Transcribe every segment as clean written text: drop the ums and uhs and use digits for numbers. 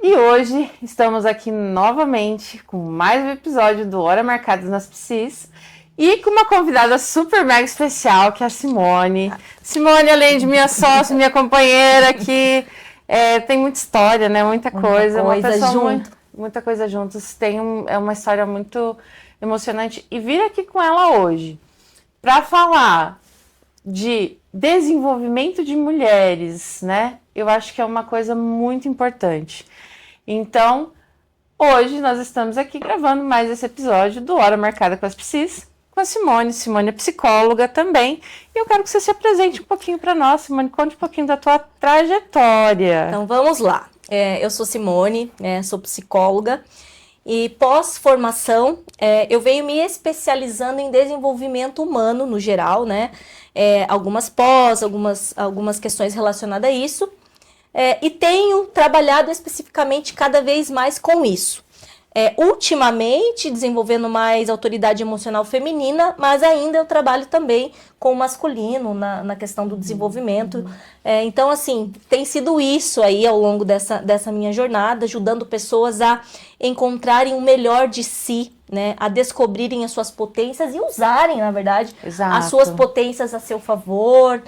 E hoje estamos aqui novamente com mais um episódio do Hora Marcadas nas Psis e com uma convidada super mega especial, que é a Simone. Simone, além de minha sócia, minha companheira aqui, tem muita história, né? Muita coisa. Uma pessoa junto. muita coisa juntos. É uma história muito emocionante. E vir aqui com ela hoje para falar de desenvolvimento de mulheres, né? Eu acho que é uma coisa muito importante. Então, hoje nós estamos aqui gravando mais esse episódio do Hora Marcada com as Psis, com a Simone. Simone é psicóloga também. E eu quero que você se apresente um pouquinho para nós, Simone. Conte um pouquinho da tua trajetória. Então, vamos lá. Eu sou Simone, sou psicóloga. E pós-formação, eu venho me especializando em desenvolvimento humano no geral, né? Algumas algumas questões relacionadas a isso. E tenho trabalhado especificamente cada vez mais com isso. Ultimamente, desenvolvendo mais autoridade emocional feminina, mas ainda eu trabalho também com o masculino na questão do desenvolvimento. Então, assim, tem sido isso aí ao longo dessa minha jornada, ajudando pessoas a encontrarem o melhor de si, né? A descobrirem as suas potências e usarem, na verdade, as suas potências a seu favor.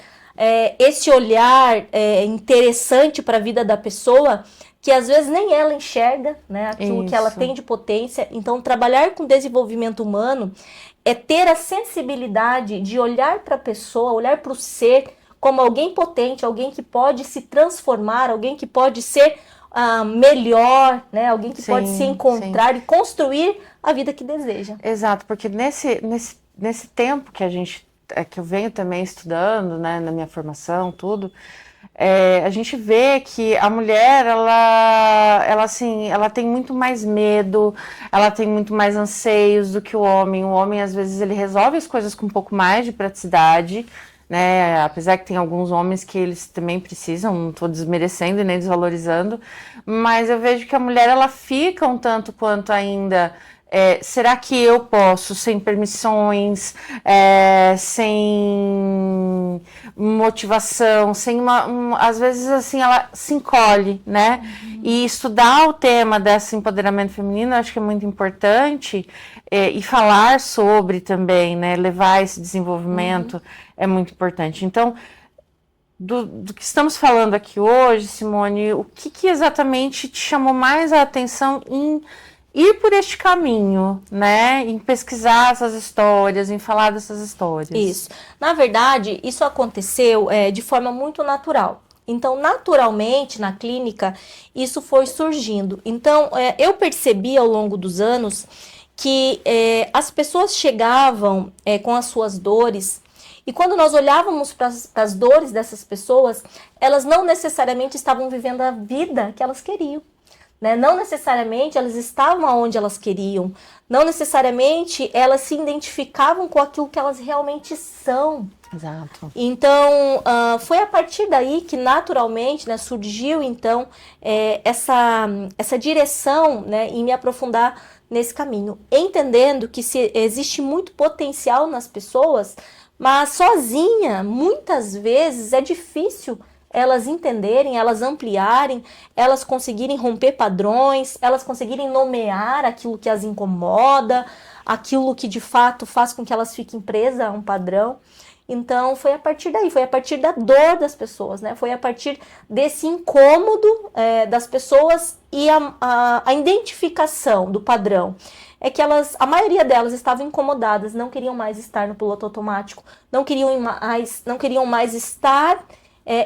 Esse olhar interessante para a vida da pessoa, que às vezes nem ela enxerga, né, aquilo que ela tem de potência. Então, trabalhar com desenvolvimento humano é ter a sensibilidade de olhar para a pessoa, olhar para o ser como alguém potente, alguém que pode se transformar, alguém que pode ser melhor, né, alguém que pode se encontrar e construir a vida que deseja. Exato, porque nesse tempo que que eu venho também estudando, né, na minha formação, tudo, a gente vê que a mulher, ela tem muito mais medo, ela tem muito mais anseios do que o homem. O homem, às vezes, ele resolve as coisas com um pouco mais de praticidade, né? Apesar que tem alguns homens que eles também precisam, não estou desmerecendo e nem desvalorizando, mas eu vejo que a mulher, ela fica um tanto quanto ainda... será que eu posso, sem permissões, sem motivação, sem às vezes assim ela se encolhe, né? E estudar o tema desse empoderamento feminino, eu acho que é muito importante, e falar sobre também, né? Levar esse desenvolvimento é muito importante. Então, do que estamos falando aqui hoje, Simone, o que exatamente te chamou mais a atenção em ir por este caminho, né? Em pesquisar essas histórias, em falar dessas histórias. Isso. Na verdade, isso aconteceu de forma muito natural. Então, naturalmente, na clínica, isso foi surgindo. Então, eu percebi ao longo dos anos que as pessoas chegavam com as suas dores, e quando nós olhávamos para as dores dessas pessoas, elas não necessariamente estavam vivendo a vida que elas queriam. Né? Não necessariamente elas estavam onde elas queriam, não necessariamente elas se identificavam com aquilo que elas realmente são. Exato. Então, foi a partir daí que naturalmente, né, surgiu então essa direção, né, em me aprofundar nesse caminho, entendendo que existe muito potencial nas pessoas, mas sozinha, muitas vezes, é difícil elas entenderem, elas ampliarem, elas conseguirem romper padrões, elas conseguirem nomear aquilo que as incomoda, aquilo que de fato faz com que elas fiquem presas a um padrão. Então, foi a partir daí, foi a partir da dor das pessoas, né? Foi a partir desse incômodo das pessoas e a identificação do padrão. É que a maioria delas estavam incomodadas, não queriam mais estar no piloto automático, não queriam mais estar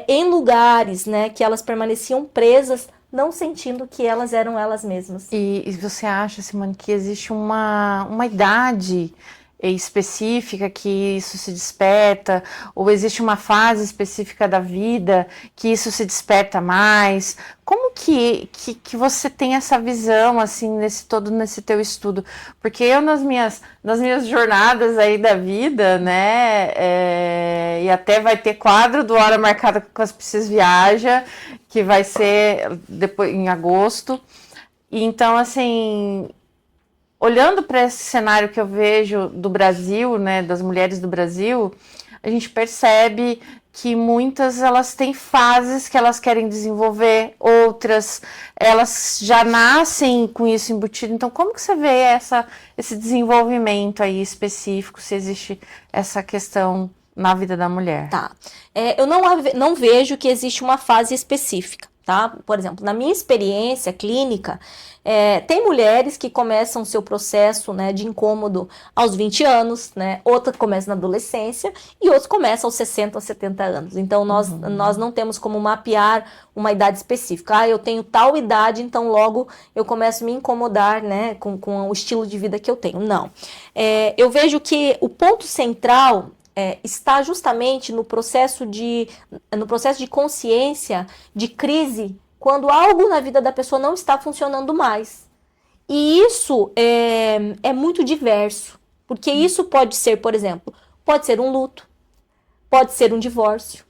em lugares, né, que elas permaneciam presas, não sentindo que elas eram elas mesmas. E você acha, Simone, que existe uma idade específica que isso se desperta, ou existe uma fase específica da vida que isso se desperta mais? Como que você tem essa visão, assim, nesse teu estudo? Porque eu, nas minhas jornadas aí da vida, né, e até vai ter quadro do Hora Marcada com as Psis Viaja, que vai ser depois, em agosto. E então, assim, olhando para esse cenário que eu vejo do Brasil, né, das mulheres do Brasil, a gente percebe que muitas elas têm fases que elas querem desenvolver, outras elas já nascem com isso embutido. Então, como que você vê esse desenvolvimento aí específico, se existe essa questão na vida da mulher? Tá. Eu não vejo que existe uma fase específica, tá? Por exemplo, na minha experiência clínica, tem mulheres que começam o seu processo, né, de incômodo aos 20 anos, né? Outra começa na adolescência e outros começam aos 60 ou 70 anos. Então, nós não temos como mapear uma idade específica. Eu tenho tal idade, então logo eu começo a me incomodar, né, com o estilo de vida que eu tenho. Não. Eu vejo que o ponto central está justamente no processo de consciência, de crise, quando algo na vida da pessoa não está funcionando mais. E isso é muito diverso, porque isso pode ser, por exemplo, pode ser um luto, pode ser um divórcio,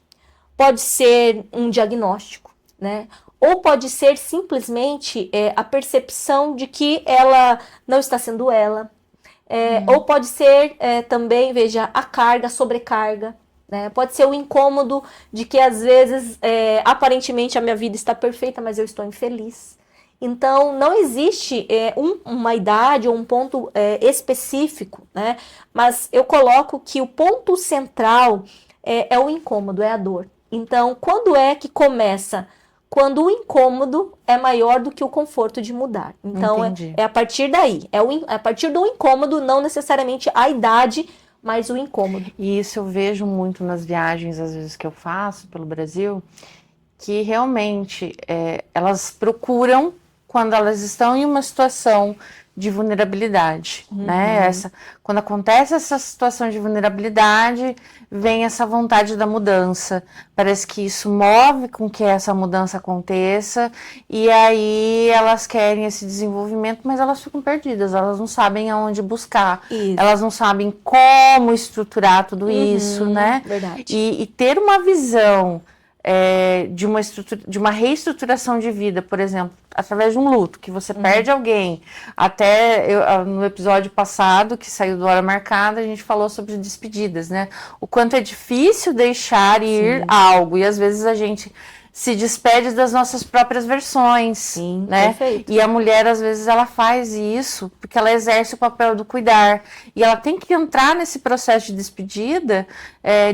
pode ser um diagnóstico, né? Ou pode ser simplesmente a percepção de que ela não está sendo ela. Ou pode ser também, veja, a carga, a sobrecarga, né? Pode ser o incômodo de que às vezes aparentemente a minha vida está perfeita, mas eu estou infeliz. Então não existe uma idade ou um ponto específico, né? Mas eu coloco que o ponto central é o incômodo, é a dor. Então quando é que começa? Quando o incômodo é maior do que o conforto de mudar. Então, é a partir daí. É a partir do incômodo, não necessariamente a idade, mas o incômodo. E isso eu vejo muito nas viagens, às vezes, que eu faço pelo Brasil, que realmente elas procuram quando elas estão em uma situação de vulnerabilidade, né? Quando acontece essa situação de vulnerabilidade, vem essa vontade da mudança. Parece que isso move com que essa mudança aconteça, e aí elas querem esse desenvolvimento, mas elas ficam perdidas, elas não sabem aonde buscar, elas não sabem como estruturar tudo isso, né? Verdade. E ter uma visão de uma reestruturação de vida, por exemplo, através de um luto, que você perde alguém. Até no episódio passado, que saiu do Hora Marcada, a gente falou sobre despedidas, né? O quanto é difícil deixar ir algo, e às vezes a gente se despede das nossas próprias versões. Sim, né? Perfeito. E a mulher, às vezes, ela faz isso porque ela exerce o papel do cuidar. E ela tem que entrar nesse processo de despedida,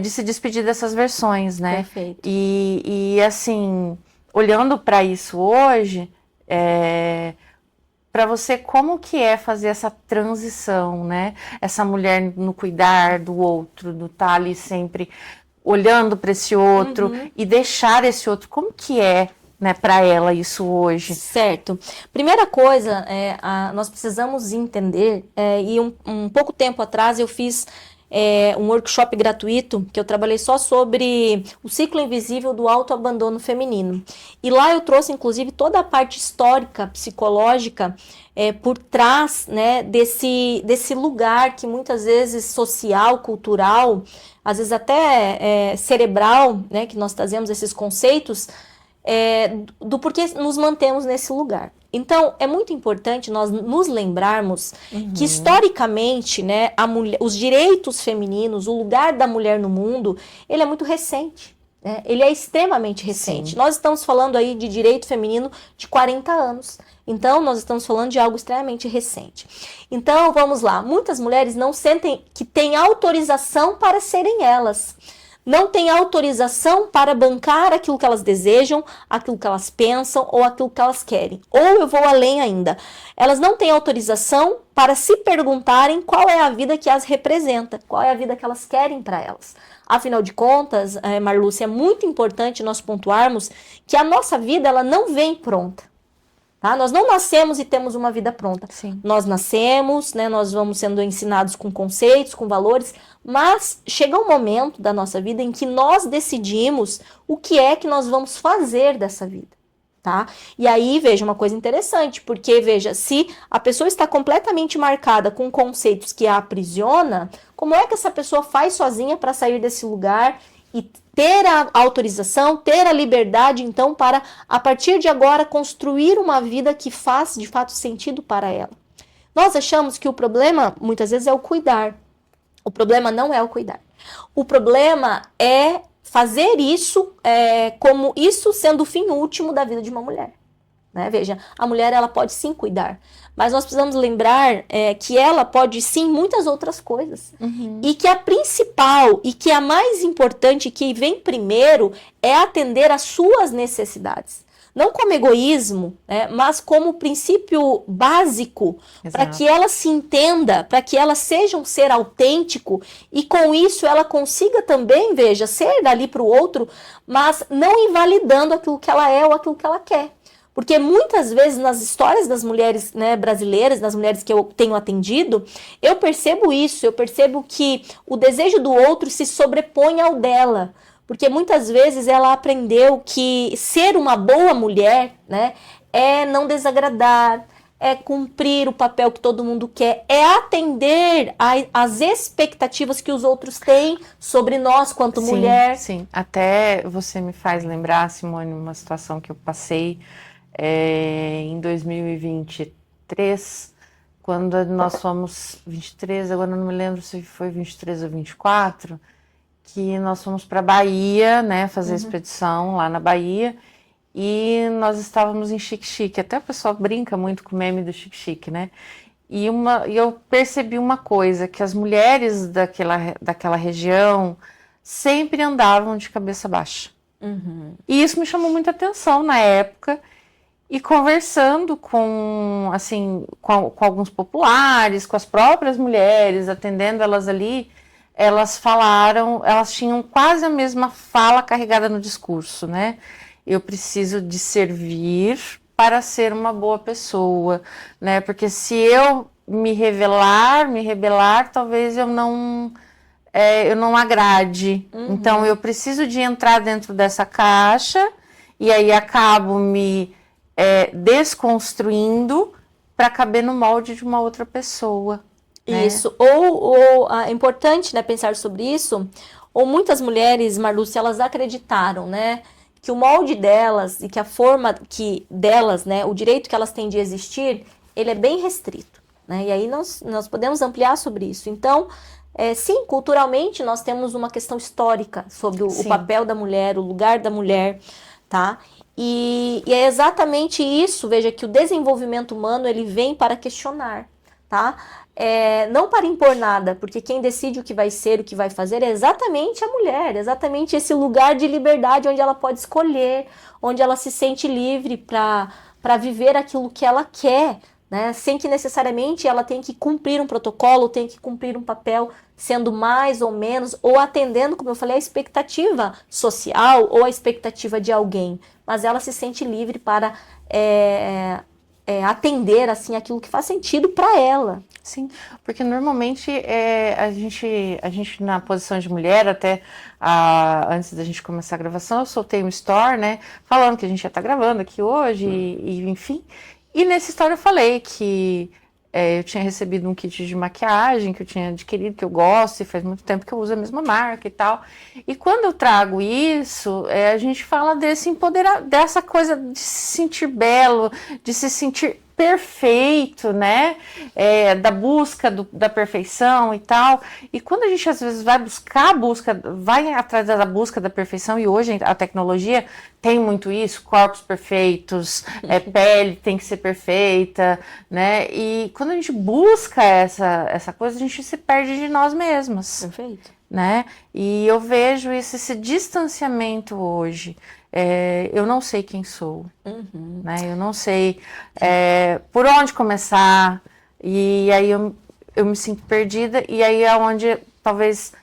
de se despedir dessas versões, né? Perfeito. E assim, olhando para isso hoje, para você, como que é fazer essa transição, né? Essa mulher no cuidar do outro, do estar ali sempre olhando para esse outro e deixar esse outro, como que é, né, para ela isso hoje? Certo. Primeira coisa, nós precisamos entender, e um pouco tempo atrás eu fiz um workshop gratuito, que eu trabalhei só sobre o ciclo invisível do autoabandono feminino. E lá eu trouxe, inclusive, toda a parte histórica, psicológica, por trás, né, desse lugar que muitas vezes social, cultural, às vezes até cerebral, né, que nós trazemos esses conceitos, do porquê nos mantemos nesse lugar. Então, é muito importante nós nos lembrarmos que, historicamente, né, os direitos femininos, o lugar da mulher no mundo, ele é muito recente. Né? Ele é extremamente recente. Sim. Nós estamos falando aí de direito feminino de 40 anos. Então, nós estamos falando de algo extremamente recente. Então, vamos lá. Muitas mulheres não sentem que têm autorização para serem elas. Não têm autorização para bancar aquilo que elas desejam, aquilo que elas pensam ou aquilo que elas querem. Ou eu vou além ainda. Elas não têm autorização para se perguntarem qual é a vida que as representa, qual é a vida que elas querem para elas. Afinal de contas, Marlúcia, é muito importante nós pontuarmos que a nossa vida ela não vem pronta. Tá? Nós não nascemos e temos uma vida pronta. Sim. Nós nascemos, né, nós vamos sendo ensinados com conceitos, com valores, mas chega um momento da nossa vida em que nós decidimos o que é que nós vamos fazer dessa vida. Tá? E aí, veja, uma coisa interessante, porque, veja, se a pessoa está completamente marcada com conceitos que a aprisiona, como é que essa pessoa faz sozinha para sair desse lugar e ter a autorização, ter a liberdade, então, para, a partir de agora, construir uma vida que faz, de fato, sentido para ela? Nós achamos que o problema, muitas vezes, é o cuidar. O problema não é o cuidar. O problema é fazer isso como isso sendo o fim último da vida de uma mulher. Né? Veja, a mulher ela pode sim cuidar, mas nós precisamos lembrar que ela pode sim muitas outras coisas. E que a principal e que a mais importante, que vem primeiro, é atender às suas necessidades. Não como egoísmo, né, mas como princípio básico, para que ela se entenda, para que ela seja um ser autêntico e com isso ela consiga também, veja, ser dali para o outro, mas não invalidando aquilo que ela é ou aquilo que ela quer. Porque muitas vezes nas histórias das mulheres, né, brasileiras, das mulheres que eu tenho atendido, eu percebo isso, eu percebo que o desejo do outro se sobrepõe ao dela. Porque muitas vezes ela aprendeu que ser uma boa mulher, né, é não desagradar, é cumprir o papel que todo mundo quer, é atender às expectativas que os outros têm sobre nós quanto mulher. Sim, até você me faz lembrar, Simone, uma situação que eu passei em 2023, quando nós fomos 23, agora não me lembro se foi 23 ou 24, que nós fomos para Bahia, né, fazer expedição lá na Bahia, e nós estávamos em Xique-Xique. Até o pessoal brinca muito com o meme do Xique-Xique, né? E eu percebi uma coisa, que as mulheres daquela região sempre andavam de cabeça baixa. E isso me chamou muita atenção na época. E conversando com alguns populares, com as próprias mulheres, atendendo elas ali, elas falaram, elas tinham quase a mesma fala carregada no discurso, né? Eu preciso de servir para ser uma boa pessoa, né? Porque se eu me rebelar, talvez eu não agrade. Então eu preciso de entrar dentro dessa caixa e aí acabo me desconstruindo para caber no molde de uma outra pessoa. Isso, ou é importante, né, pensar sobre isso, ou muitas mulheres, Marlúcia, elas acreditaram, né, que o molde delas e que a forma delas, né, o direito que elas têm de existir, ele é bem restrito, né, e aí nós podemos ampliar sobre isso. Então, sim, culturalmente nós temos uma questão histórica sobre o papel da mulher, o lugar da mulher, tá? E é exatamente isso, veja, que o desenvolvimento humano, ele vem para questionar, tá? Não para impor nada, porque quem decide o que vai ser, o que vai fazer é exatamente a mulher, exatamente esse lugar de liberdade onde ela pode escolher, onde ela se sente livre para viver aquilo que ela quer, né? Sem que necessariamente ela tenha que cumprir um protocolo, tem que cumprir um papel, sendo mais ou menos, ou atendendo, como eu falei, a expectativa social ou a expectativa de alguém, mas ela se sente livre para atender assim aquilo que faz sentido para ela. Sim, porque normalmente a gente na posição de mulher, até antes da gente começar a gravação, eu soltei um story, né, falando que a gente ia estar gravando aqui hoje, e enfim. E nessa história eu falei que eu tinha recebido um kit de maquiagem que eu tinha adquirido, que eu gosto, e faz muito tempo que eu uso a mesma marca e tal. E quando eu trago isso, a gente fala dessa coisa de se sentir belo, de se sentir perfeito, né? Da busca da perfeição e tal. E quando a gente às vezes vai atrás da busca da perfeição, e hoje a tecnologia tem muito isso, corpos perfeitos, pele tem que ser perfeita, né? E quando a gente busca essa coisa, a gente se perde de nós mesmas. Perfeito. Né? E eu vejo esse distanciamento hoje. Eu não sei quem sou, né? Eu não sei por onde começar, e aí eu me sinto perdida, e aí é onde talvez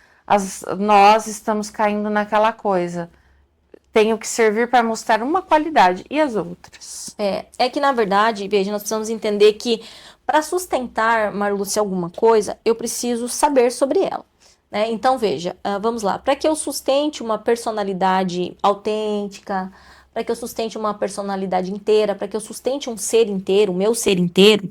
nós estamos caindo naquela coisa. Tenho que servir para mostrar uma qualidade, e as outras? É que na verdade, veja, nós precisamos entender que para sustentar, Marlúcia, alguma coisa, eu preciso saber sobre ela. Então, veja, vamos lá. Para que eu sustente uma personalidade autêntica, para que eu sustente uma personalidade inteira, para que eu sustente um ser inteiro, o meu ser inteiro,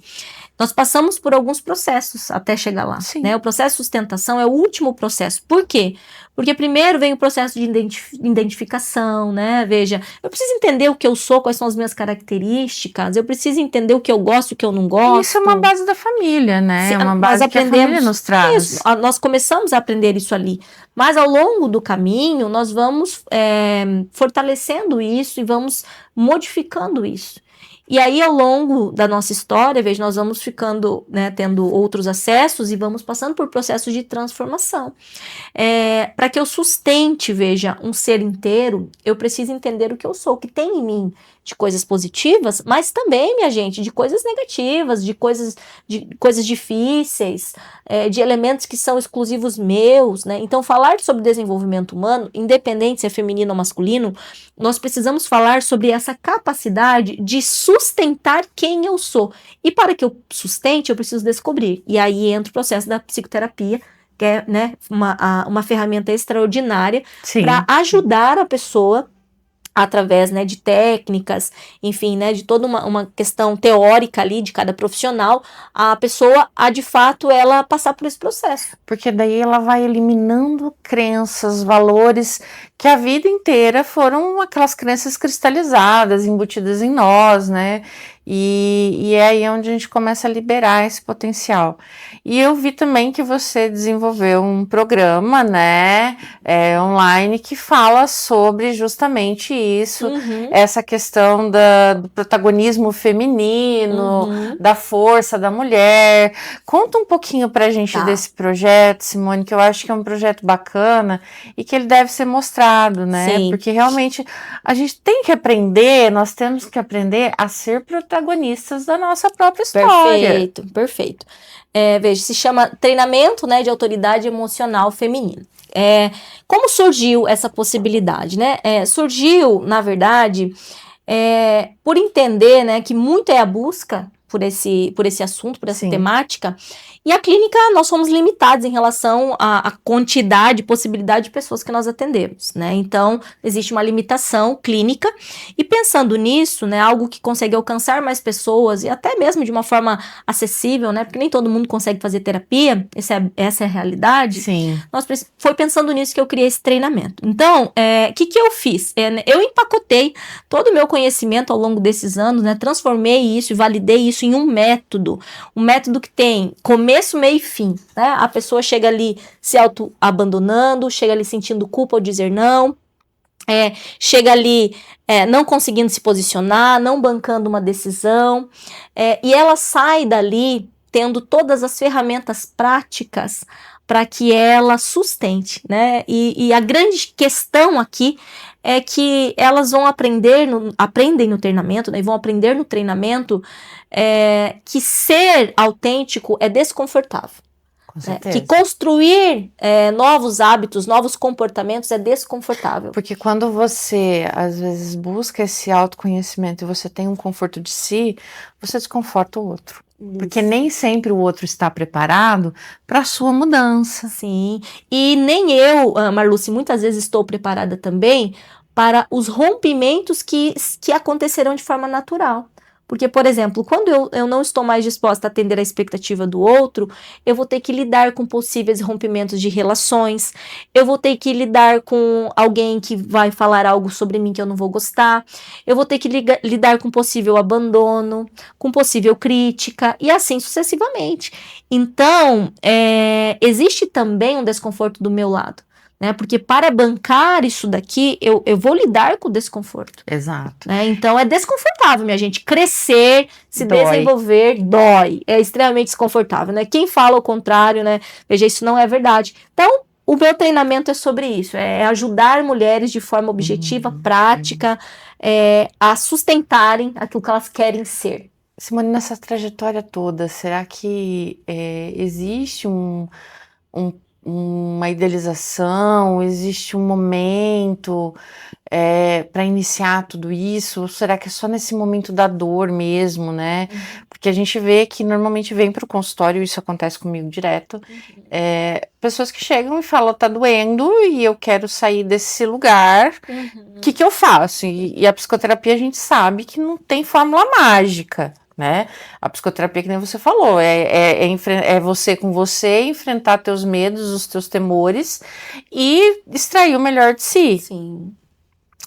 nós passamos por alguns processos até chegar lá, Sim. né? O processo de sustentação é o último processo. Por quê? Porque primeiro vem o processo de identificação, né? Veja, eu preciso entender o que eu sou, quais são as minhas características, eu preciso entender o que eu gosto e o que eu não gosto. Isso é uma base da família, né? É uma base que a família nos traz. Isso, nós começamos a aprender isso ali. Mas ao longo do caminho, nós vamos fortalecendo isso e vamos modificando isso. E aí, ao longo da nossa história, veja, nós vamos ficando, né, tendo outros acessos e vamos passando por processos de transformação. Para que eu sustente, veja, um ser inteiro, eu preciso entender o que eu sou, o que tem em mim de coisas positivas, mas também, minha gente, de coisas negativas, de coisas difíceis, de elementos que são exclusivos meus, né? Então, falar sobre desenvolvimento humano, independente se é feminino ou masculino, nós precisamos falar sobre essa capacidade de sustentar quem eu sou. E para que eu sustente, eu preciso descobrir. E aí entra o processo da psicoterapia, que é, né, uma ferramenta extraordinária para ajudar a pessoa através, né, de técnicas, enfim, né, de toda uma questão teórica ali de cada profissional, a pessoa, de fato, ela passar por esse processo. Porque daí ela vai eliminando crenças, valores que a vida inteira foram aquelas crenças cristalizadas, embutidas em nós, né? E é aí onde a gente começa a liberar esse potencial. E eu vi também que você desenvolveu um programa, né, online, que fala sobre justamente isso, essa questão do protagonismo feminino, da força da mulher. Conta um pouquinho pra gente desse projeto, Simone, que eu acho que é um projeto bacana e que ele deve ser mostrado, né? Sim. Porque realmente a gente tem que aprender, nós temos que aprender a ser protagonistas da nossa própria história. Perfeito. Veja, se chama treinamento, né, de autoridade emocional feminina. Como surgiu essa possibilidade, né? Surgiu, na verdade, por entender, né, que muito é a busca por esse assunto, por essa temática, e a clínica, nós somos limitados em relação à quantidade, possibilidade de pessoas que nós atendemos, né? Então, existe uma limitação clínica, e pensando nisso, né, algo que consegue alcançar mais pessoas, e até mesmo de uma forma acessível, né, porque nem todo mundo consegue fazer terapia, essa é a realidade. Sim. Foi pensando nisso que eu criei esse treinamento. Então, o que eu fiz? Eu empacotei todo o meu conhecimento ao longo desses anos, né, transformei isso e validei isso em um método que tem começo, meio e fim, né? A pessoa chega ali se auto-abandonando, chega ali sentindo culpa ao dizer não, chega ali não conseguindo se posicionar, não bancando uma decisão, e ela sai dali tendo todas as ferramentas práticas para que ela sustente, né? E a grande questão aqui é que elas vão aprendem no treinamento, né? E vão aprender no treinamento que ser autêntico é desconfortável. Com certeza. Que construir novos hábitos, novos comportamentos é desconfortável. Porque quando você, às vezes, busca esse autoconhecimento e você tem um conforto de si, você desconforta o outro. Isso. Porque nem sempre o outro está preparado para a sua mudança. Sim, e nem eu, Marluce, muitas vezes estou preparada também para os rompimentos que acontecerão de forma natural. Porque, por exemplo, quando eu não estou mais disposta a atender a expectativa do outro, eu vou ter que lidar com possíveis rompimentos de relações, eu vou ter que lidar com alguém que vai falar algo sobre mim que eu não vou gostar, eu vou ter que lidar com possível abandono, com possível crítica, e assim sucessivamente. Então, existe também um desconforto do meu lado. Né? Porque para bancar isso daqui, eu vou lidar com o desconforto. Exato. Né? Então é desconfortável, minha gente. Crescer, se desenvolver, dói. É extremamente desconfortável. Né? Quem fala o contrário, né? Veja, isso não é verdade. Então, o meu treinamento é sobre isso. É ajudar mulheres de forma objetiva, prática, a sustentarem aquilo que elas querem ser. Simone, nessa trajetória toda, será que existe uma idealização, existe um momento para iniciar tudo isso? Ou será que é só nesse momento da dor mesmo, né? Porque a gente vê que normalmente vem para o consultório, isso acontece comigo direto, pessoas que chegam e falam, tá doendo e eu quero sair desse lugar, o que eu faço? E a psicoterapia a gente sabe que não tem fórmula mágica. né? A psicoterapia, que nem você falou, é você com você, enfrentar teus medos, os teus temores e extrair o melhor de si. Sim.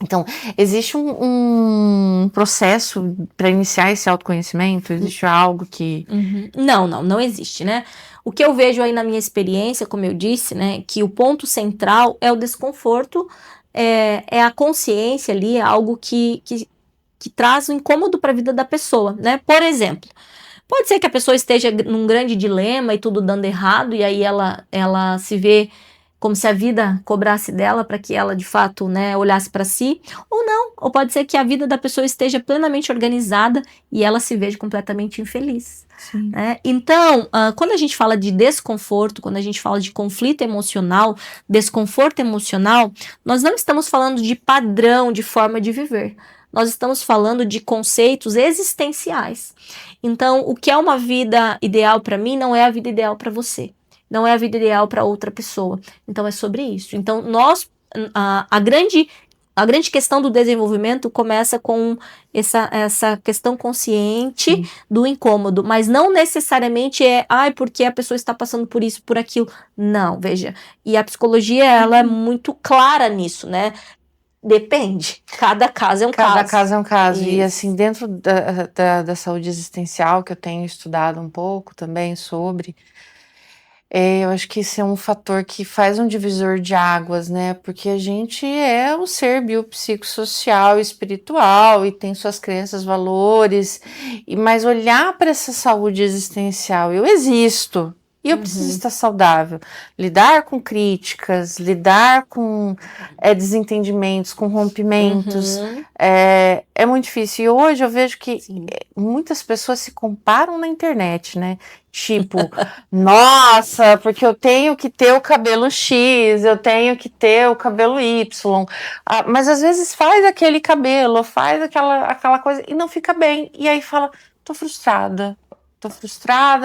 Então, existe um processo para iniciar esse autoconhecimento? Existe algo que... Não existe, né? O que eu vejo aí na minha experiência, como eu disse, né, que o ponto central é o desconforto, é a consciência ali, é algo que traz um incômodo para a vida da pessoa, né? Por exemplo, pode ser que a pessoa esteja num grande dilema e tudo dando errado, e aí ela se vê como se a vida cobrasse dela para que ela de fato, né, olhasse para si, ou não, ou pode ser que a vida da pessoa esteja plenamente organizada e ela se veja completamente infeliz. Né? Então, quando a gente fala de desconforto, quando a gente fala de conflito emocional, desconforto emocional, nós não estamos falando de padrão, de forma de viver. Nós estamos falando de conceitos existenciais. Então, o que é uma vida ideal para mim não é a vida ideal para você. Não é a vida ideal para outra pessoa. Então, é sobre isso. Então, a grande questão do desenvolvimento começa com essa questão consciente do incômodo, mas não necessariamente porque a pessoa está passando por isso, por aquilo. Não, veja. E a psicologia, ela é muito clara nisso, né? Depende. Cada caso é um caso. Cada caso é um caso. Isso. E assim, dentro da saúde existencial, que eu tenho estudado um pouco também sobre, eu acho que isso é um fator que faz um divisor de águas, né? Porque a gente é um ser biopsicossocial, espiritual e tem suas crenças, valores, mas olhar para essa saúde existencial, eu existo. E eu preciso estar saudável. Lidar com críticas, lidar com desentendimentos, com rompimentos, é muito difícil. E hoje eu vejo que muitas pessoas se comparam na internet, né? Tipo, nossa, porque eu tenho que ter o cabelo X, eu tenho que ter o cabelo Y. Mas às vezes faz aquele cabelo, faz aquela coisa e não fica bem. E aí fala, tô frustrada,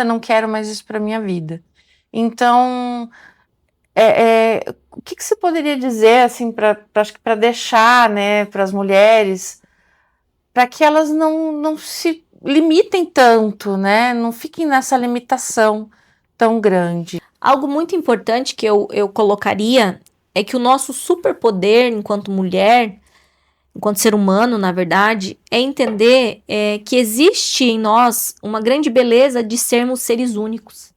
não quero mais isso para minha vida. Então, o que você poderia dizer assim para deixar, né, para as mulheres, para que elas não se limitem tanto, né, não fiquem nessa limitação tão grande? Algo muito importante que eu colocaria é que o nosso superpoder enquanto mulher, enquanto ser humano, na verdade, é entender que existe em nós uma grande beleza de sermos seres únicos,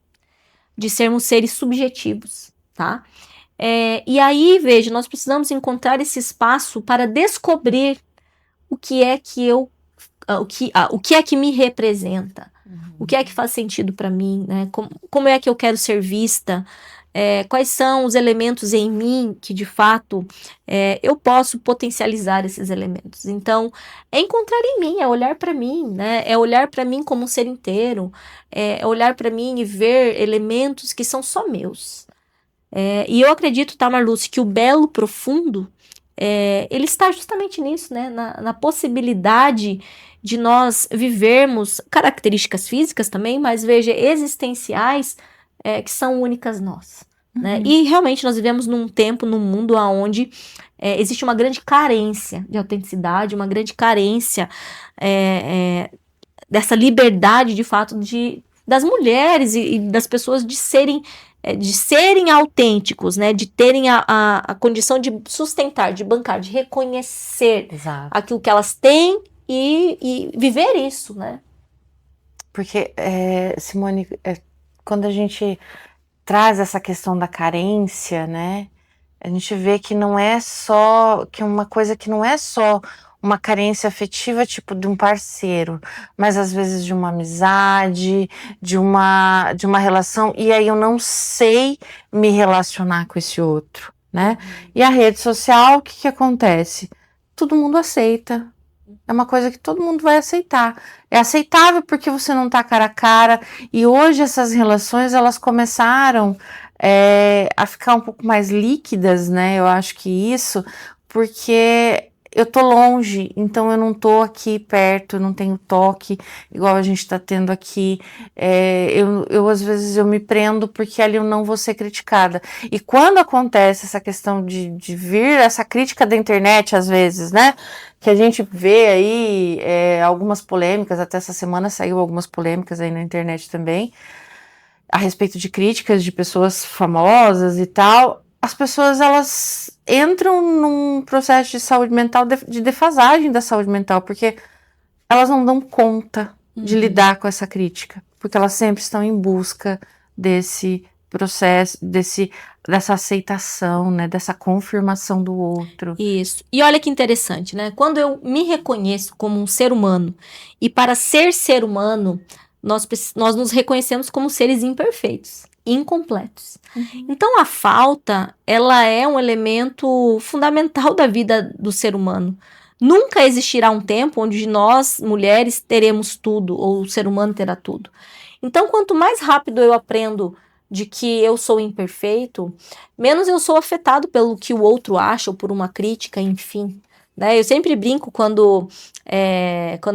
de sermos seres subjetivos, tá? E aí, veja, nós precisamos encontrar esse espaço para descobrir o que é que o que é que me representa, o que é que faz sentido para mim, né? Como é que eu quero ser vista? Quais são os elementos em mim que, de fato, eu posso potencializar esses elementos. Então, é encontrar em mim, é olhar para mim, né? É olhar para mim como um ser inteiro, é olhar para mim e ver elementos que são só meus. E eu acredito, tá, Marluce, que o belo profundo, ele está justamente nisso, né? Na possibilidade de nós vivermos características físicas também, mas veja, existenciais, que são únicas nós. Né? E realmente nós vivemos num tempo, num mundo onde existe uma grande carência de autenticidade, uma grande carência dessa liberdade, de fato, das mulheres e das pessoas de serem autênticos, né? De terem a condição de sustentar, de bancar, de reconhecer aquilo que elas têm e viver isso, né? Porque, Simone, quando a gente traz essa questão da carência, né? A gente vê que não é só, que é uma coisa que não é só uma carência afetiva, tipo de um parceiro, mas às vezes de uma amizade, de uma relação, e aí eu não sei me relacionar com esse outro, né? E a rede social, o que acontece? Todo mundo aceita. É uma coisa que todo mundo vai aceitar. É aceitável porque você não tá cara a cara. E hoje essas relações, elas começaram a ficar um pouco mais líquidas, né? Eu acho que isso, porque eu tô longe, então eu não tô aqui perto, eu não tenho toque, igual a gente tá tendo aqui. Eu às vezes eu me prendo porque ali eu não vou ser criticada. E quando acontece essa questão de vir essa crítica da internet, às vezes, né? Que a gente vê aí algumas polêmicas, até essa semana saiu algumas polêmicas aí na internet também, a respeito de críticas de pessoas famosas e tal. As pessoas, elas entram num processo de saúde mental, de defasagem da saúde mental, porque elas não dão conta de lidar com essa crítica, porque elas sempre estão em busca desse processo, dessa aceitação, né, dessa confirmação do outro. Isso. E olha que interessante, né? Quando eu me reconheço como um ser humano, e para ser humano, nós nos reconhecemos como seres imperfeitos, incompletos. Então, a falta, ela é um elemento fundamental da vida do ser humano. Nunca existirá um tempo onde nós, mulheres, teremos tudo, ou o ser humano terá tudo. Então, quanto mais rápido eu aprendo de que eu sou imperfeito, menos eu sou afetado pelo que o outro acha, ou por uma crítica, enfim. Né? Eu sempre brinco quando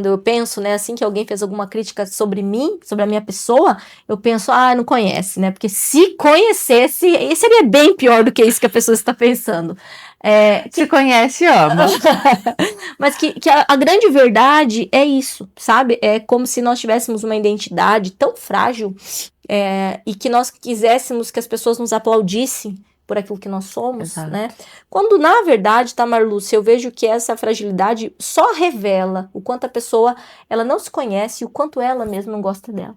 eu penso, né, assim que alguém fez alguma crítica sobre mim, sobre a minha pessoa, eu penso, não conhece, né? Porque se conhecesse, seria bem pior do que isso que a pessoa está pensando. Se conhece, ama. Mas que a grande verdade é isso, sabe? É como se nós tivéssemos uma identidade tão frágil e que nós quiséssemos que as pessoas nos aplaudissem por aquilo que nós somos, Exato. né? Quando, na verdade, Tamar Lúcia, eu vejo que essa fragilidade só revela o quanto a pessoa, ela não se conhece e o quanto ela mesma não gosta dela.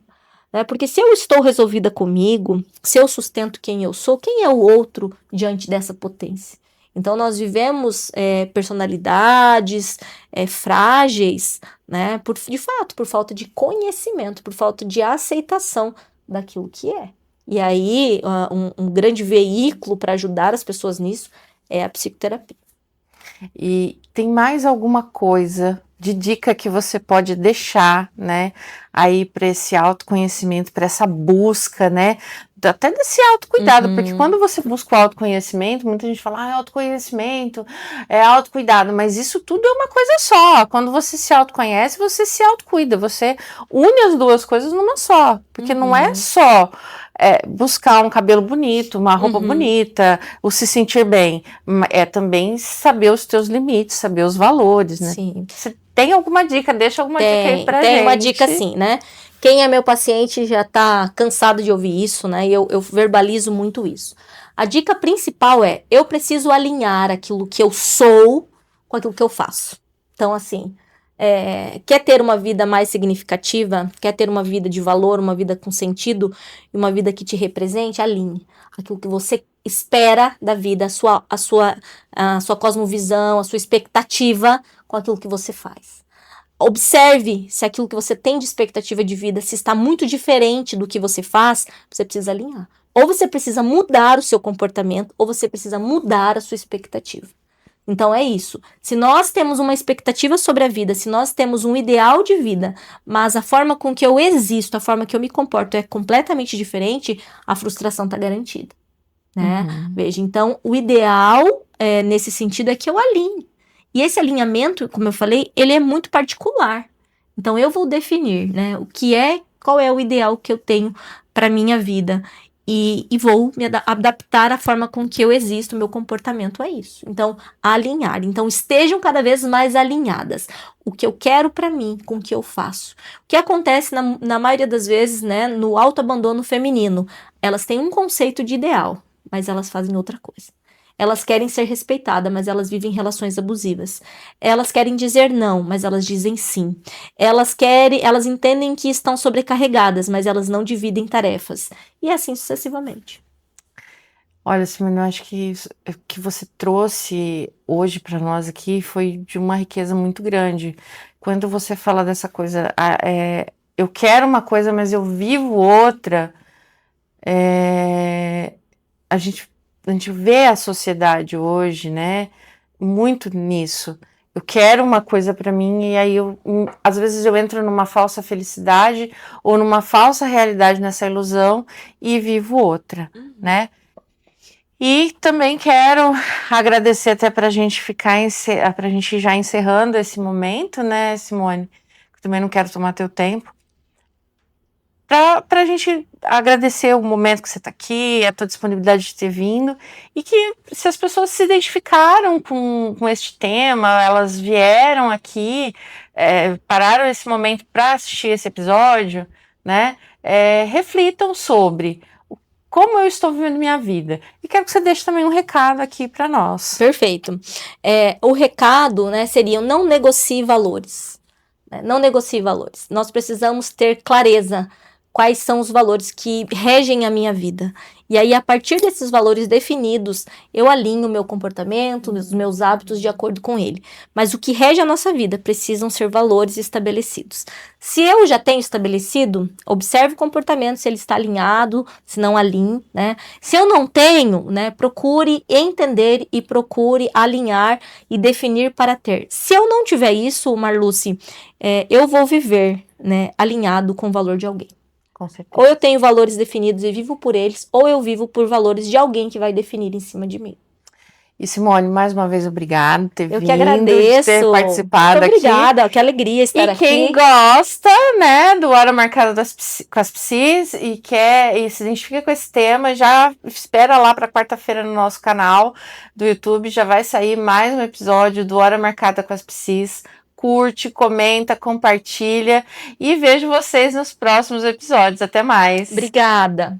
Né? Porque se eu estou resolvida comigo, se eu sustento quem eu sou, quem é o outro diante dessa potência? Então, nós vivemos personalidades frágeis, né? De fato, por falta de conhecimento, por falta de aceitação daquilo que é. E aí, um grande veículo para ajudar as pessoas nisso é a psicoterapia. E tem mais alguma coisa de dica que você pode deixar, né, aí para esse autoconhecimento, para essa busca, né, até desse autocuidado, porque quando você busca o autoconhecimento, muita gente fala, autoconhecimento, é autocuidado, mas isso tudo é uma coisa só. Quando você se autoconhece, você se autocuida, você une as duas coisas numa só, porque não é só buscar um cabelo bonito, uma roupa bonita, o se sentir bem, é também saber os teus limites, saber os valores, né? Sim. Você tem alguma dica? Deixa alguma dica aí pra gente. Tem uma dica sim, né? Quem é meu paciente já tá cansado de ouvir isso, né? E eu verbalizo muito isso. A dica principal eu preciso alinhar aquilo que eu sou com aquilo que eu faço. Então, assim, quer ter uma vida mais significativa, quer ter uma vida de valor, uma vida com sentido, e uma vida que te represente, alinhe aquilo que você espera da vida, a sua cosmovisão, a sua expectativa com aquilo que você faz. Observe se aquilo que você tem de expectativa de vida, se está muito diferente do que você faz, você precisa alinhar. Ou você precisa mudar o seu comportamento, ou você precisa mudar a sua expectativa. Então é isso. Se nós temos uma expectativa sobre a vida, se nós temos um ideal de vida, mas a forma com que eu existo, a forma que eu me comporto é completamente diferente, a frustração está garantida. Né? Veja, então o ideal nesse sentido é que eu alinhe. E esse alinhamento, como eu falei, ele é muito particular. Então eu vou definir, né, qual é o ideal que eu tenho para minha vida e vou me adaptar à forma com que eu existo, meu comportamento é isso. Então, alinhar. Então, estejam cada vez mais alinhadas. O que eu quero para mim com o que eu faço. O que acontece na maioria das vezes, né, no autoabandono feminino, elas têm um conceito de ideal, mas elas fazem outra coisa. Elas querem ser respeitadas, mas elas vivem relações abusivas. Elas querem dizer não, mas elas dizem sim. Elas entendem que estão sobrecarregadas, mas elas não dividem tarefas. E assim sucessivamente. Olha, Simone, eu acho que isso que você trouxe hoje para nós aqui foi de uma riqueza muito grande. Quando você fala dessa coisa, eu quero uma coisa, mas eu vivo outra, a gente vê a sociedade hoje, né, muito nisso. Eu quero uma coisa para mim e aí às vezes eu entro numa falsa felicidade ou numa falsa realidade nessa ilusão e vivo outra, né? E também quero agradecer até para a gente para a gente já encerrando esse momento, né, Simone? Também não quero tomar teu tempo. Para a gente agradecer o momento que você está aqui, a tua disponibilidade de ter vindo, e que se as pessoas se identificaram com este tema, elas vieram aqui, pararam esse momento para assistir esse episódio, né? Reflitam sobre como eu estou vivendo minha vida. E quero que você deixe também um recado aqui para nós. Perfeito. O recado, né, seria não negocie valores. Não negocie valores. Nós precisamos ter clareza quais são os valores que regem a minha vida. E aí, a partir desses valores definidos, eu alinho o meu comportamento, os meus hábitos de acordo com ele. Mas o que rege a nossa vida precisam ser valores estabelecidos. Se eu já tenho estabelecido, observe o comportamento, se ele está alinhado, se não alinhe, né? Se eu não tenho, né, procure entender e procure alinhar e definir para ter. Se eu não tiver isso, Marluce, eu vou viver, né, alinhado com o valor de alguém. Com certeza. Ou eu tenho valores definidos e vivo por eles, ou eu vivo por valores de alguém que vai definir em cima de mim. E Simone, mais uma vez, obrigada por ter Eu vindo, que agradeço. de ter participado Muito obrigada, aqui. Que alegria estar aqui. E quem gosta, né, do Hora Marcada com as Psis e se identifica com esse tema, já espera lá para quarta-feira no nosso canal do YouTube, já vai sair mais um episódio do Hora Marcada com as Psis. Curte, comenta, compartilha e vejo vocês nos próximos episódios. Até mais. Obrigada.